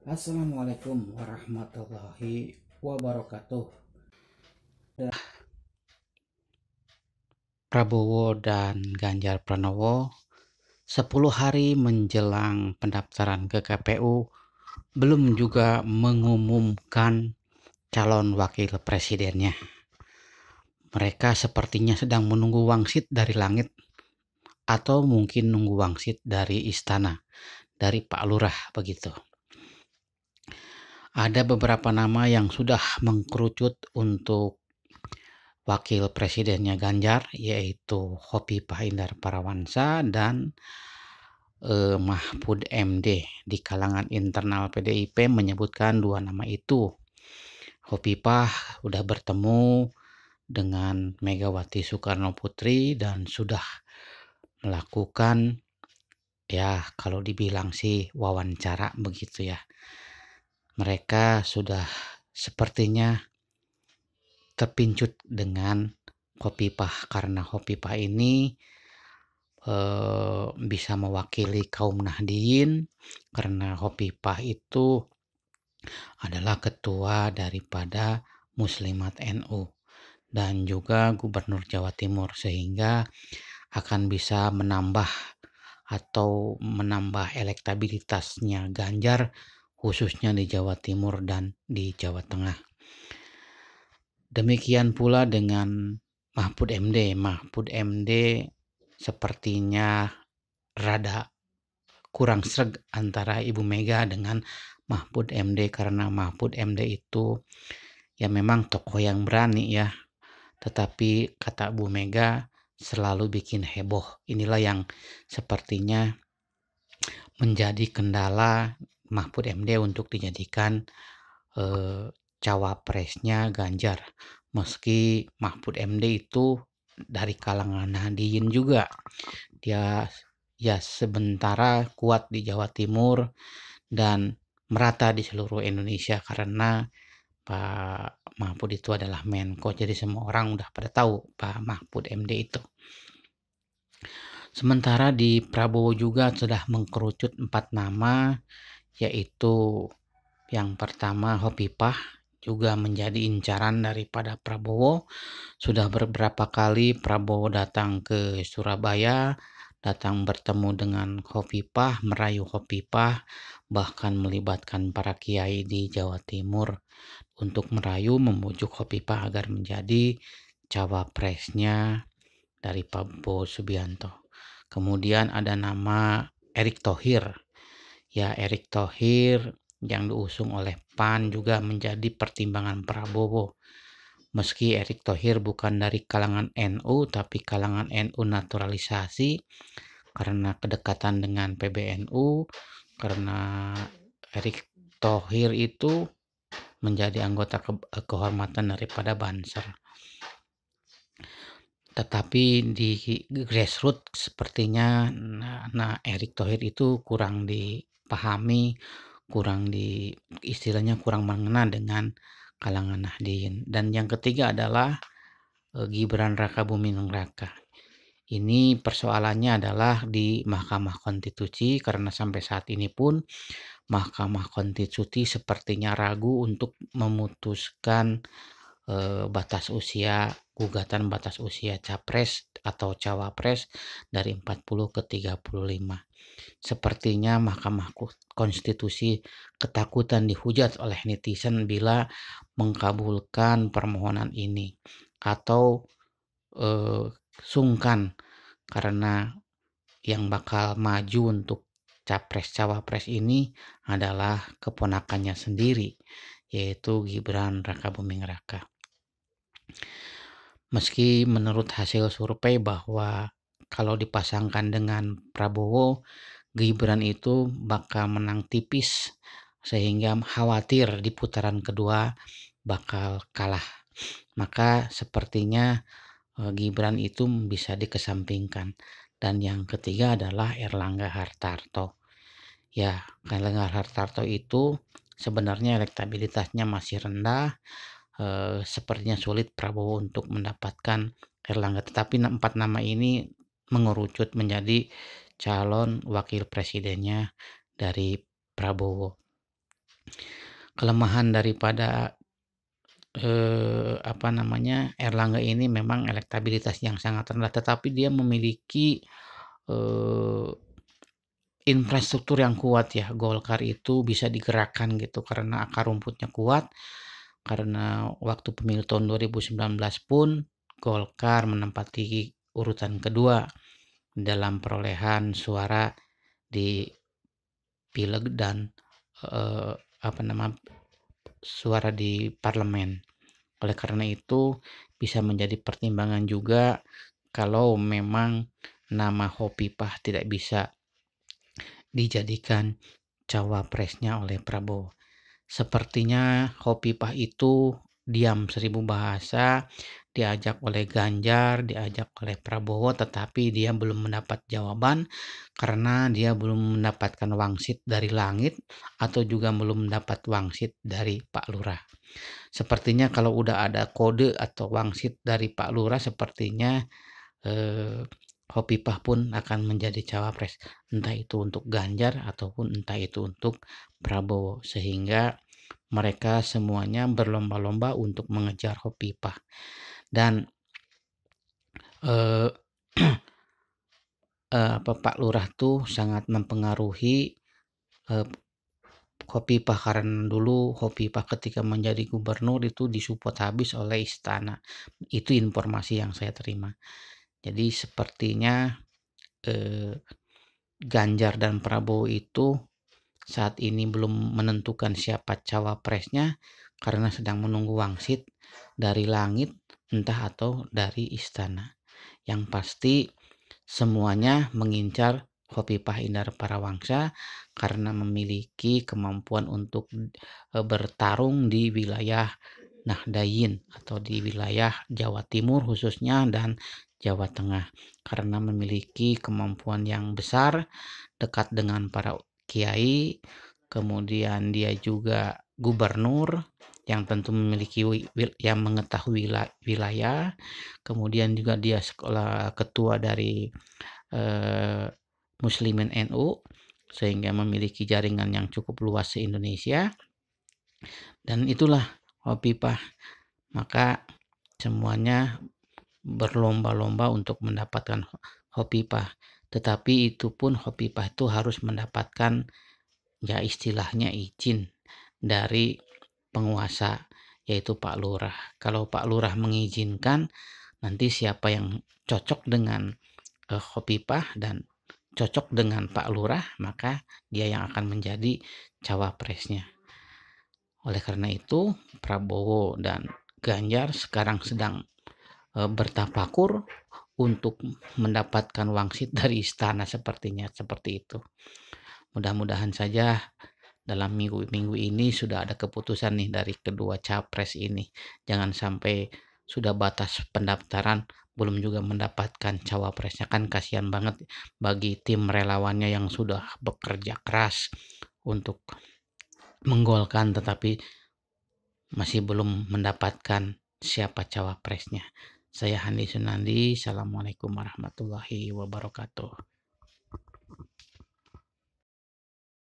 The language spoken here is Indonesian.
Assalamualaikum warahmatullahi wabarakatuh. Prabowo dan Ganjar Pranowo 10 hari menjelang pendaftaran ke KPU belum juga mengumumkan calon wakil presidennya. Mereka sepertinya sedang menunggu wangsit dari langit atau mungkin nunggu wangsit dari istana, dari Pak Lurah begitu. Ada beberapa nama yang sudah mengkerucut untuk wakil presidennya Ganjar, yaitu Khofifah Indar Parawansa dan Mahfud MD. Di kalangan internal PDIP menyebutkan dua nama itu. Khofifah sudah bertemu dengan Megawati Soekarno Putri dan sudah melakukan, ya kalau dibilang sih wawancara begitu ya. Mereka sudah sepertinya terpincut dengan Khofifah karena Khofifah ini bisa mewakili kaum Nahdliyin karena Khofifah itu adalah ketua daripada Muslimat NU dan juga Gubernur Jawa Timur, sehingga akan bisa menambah elektabilitasnya Ganjar khususnya di Jawa Timur dan di Jawa Tengah. Demikian pula dengan Mahfud MD. Mahfud MD sepertinya rada kurang sreg antara Ibu Mega dengan Mahfud MD karena Mahfud MD itu ya memang tokoh yang berani ya, tetapi kata Bu Mega selalu bikin heboh. Inilah yang sepertinya menjadi kendala Mahfud MD untuk dijadikan cawapresnya Ganjar. Meski Mahfud MD itu dari kalangan Nahdliyin juga, dia ya sementara kuat di Jawa Timur dan merata di seluruh Indonesia karena Pak Mahfud itu adalah Menko, jadi semua orang udah pada tahu Pak Mahfud MD itu. Sementara di Prabowo juga sudah mengkerucut 4 nama, yaitu yang pertama Khofifah juga menjadi incaran daripada Prabowo. Sudah beberapa kali Prabowo datang ke Surabaya, datang bertemu dengan Khofifah, merayu Khofifah, bahkan melibatkan para kiai di Jawa Timur untuk merayu membujuk Khofifah agar menjadi cawapresnya dari Prabowo Subianto. Kemudian ada nama Erick Thohir. Ya, Erick Thohir yang diusung oleh PAN juga menjadi pertimbangan Prabowo. Meski Erick Thohir bukan dari kalangan NU tapi kalangan NU naturalisasi karena kedekatan dengan PBNU, karena Erick Thohir itu menjadi anggota kehormatan daripada Banser. Tetapi di grassroots sepertinya Erick Thohir itu kurang dipahami, istilahnya kurang mengena dengan kalangan Nahdliyin. Dan yang ketiga adalah Gibran Rakabuming Raka. Ini persoalannya adalah di Mahkamah Konstitusi karena sampai saat ini pun Mahkamah Konstitusi sepertinya ragu untuk memutuskan gugatan batas usia capres atau cawapres dari 40 ke 35. Sepertinya Mahkamah Konstitusi ketakutan dihujat oleh netizen bila mengkabulkan permohonan ini atau sungkan karena yang bakal maju untuk capres cawapres ini adalah keponakannya sendiri, yaitu Gibran Rakabuming Raka. Meski menurut hasil survei bahwa kalau dipasangkan dengan Prabowo, Gibran itu bakal menang tipis sehingga khawatir di putaran kedua bakal kalah. Maka sepertinya Gibran itu bisa dikesampingkan. Dan yang ketiga adalah Erlangga Hartarto. Ya, Erlangga Hartarto itu sebenarnya elektabilitasnya masih rendah. Sepertinya sulit Prabowo untuk mendapatkan Erlangga, tetapi 4 nama ini mengerucut menjadi calon wakil presidennya dari Prabowo. kelemahan daripada Erlangga ini memang elektabilitas yang sangat rendah, tetapi dia memiliki eh, infrastruktur yang kuat ya. Golkar itu bisa digerakkan gitu karena akar rumputnya kuat. Karena waktu pemilu tahun 2019 pun Golkar menempati urutan kedua dalam perolehan suara di pileg dan eh, apa nama suara di parlemen. Oleh karena itu bisa menjadi pertimbangan juga kalau memang nama Hovifah tidak bisa dijadikan cawapresnya oleh Prabowo. Sepertinya Hovifah itu diam seribu bahasa, diajak oleh Ganjar, diajak oleh Prabowo, tetapi dia belum mendapat jawaban karena dia belum mendapatkan wangsit dari langit atau juga belum mendapat wangsit dari Pak Lurah. Sepertinya kalau udah ada kode atau wangsit dari Pak Lurah, sepertinya Hovifah pun akan menjadi cawapres, entah itu untuk Ganjar ataupun entah itu untuk Prabowo, sehingga mereka semuanya berlomba-lomba untuk mengejar Hovifah. Dan eh, Pak Lurah tuh sangat mempengaruhi eh, Hovifah karena dulu Hovifah ketika menjadi gubernur itu disupport habis oleh istana. Itu informasi yang saya terima. Jadi sepertinya eh, Ganjar dan Prabowo itu saat ini belum menentukan siapa cawapresnya karena sedang menunggu wangsit dari langit entah atau dari istana. Yang pasti semuanya mengincar Hovifah Indar Parawangsa karena memiliki kemampuan untuk bertarung di wilayah Nahdlayin atau di wilayah Jawa Timur khususnya dan Jawa Tengah karena memiliki kemampuan yang besar dekat dengan para kiai, kemudian dia juga gubernur yang tentu memiliki yang mengetahui wilayah, kemudian juga dia sekolah ketua dari Muslimin NU sehingga memiliki jaringan yang cukup luas se-Indonesia, dan itulah Hovifah. Maka semuanya berlomba-lomba untuk mendapatkan Hovifah, tetapi itu pun Hovifah itu harus mendapatkan ya istilahnya izin dari penguasa yaitu Pak Lurah. Kalau Pak Lurah mengizinkan, nanti siapa yang cocok dengan Hovifah dan cocok dengan Pak Lurah, maka dia yang akan menjadi cawapresnya. Oleh karena itu Prabowo dan Ganjar sekarang sedang bertafakur untuk mendapatkan wangsit dari istana, sepertinya seperti itu. Mudah-mudahan saja dalam minggu-minggu ini sudah ada keputusan nih dari kedua capres ini. Jangan sampai sudah batas pendaftaran belum juga mendapatkan cawapresnya, kan kasihan banget bagi tim relawannya yang sudah bekerja keras untuk menggolkan tetapi masih belum mendapatkan siapa cawapresnya. Saya Handi Sunandi. Assalamualaikum warahmatullahi wabarakatuh.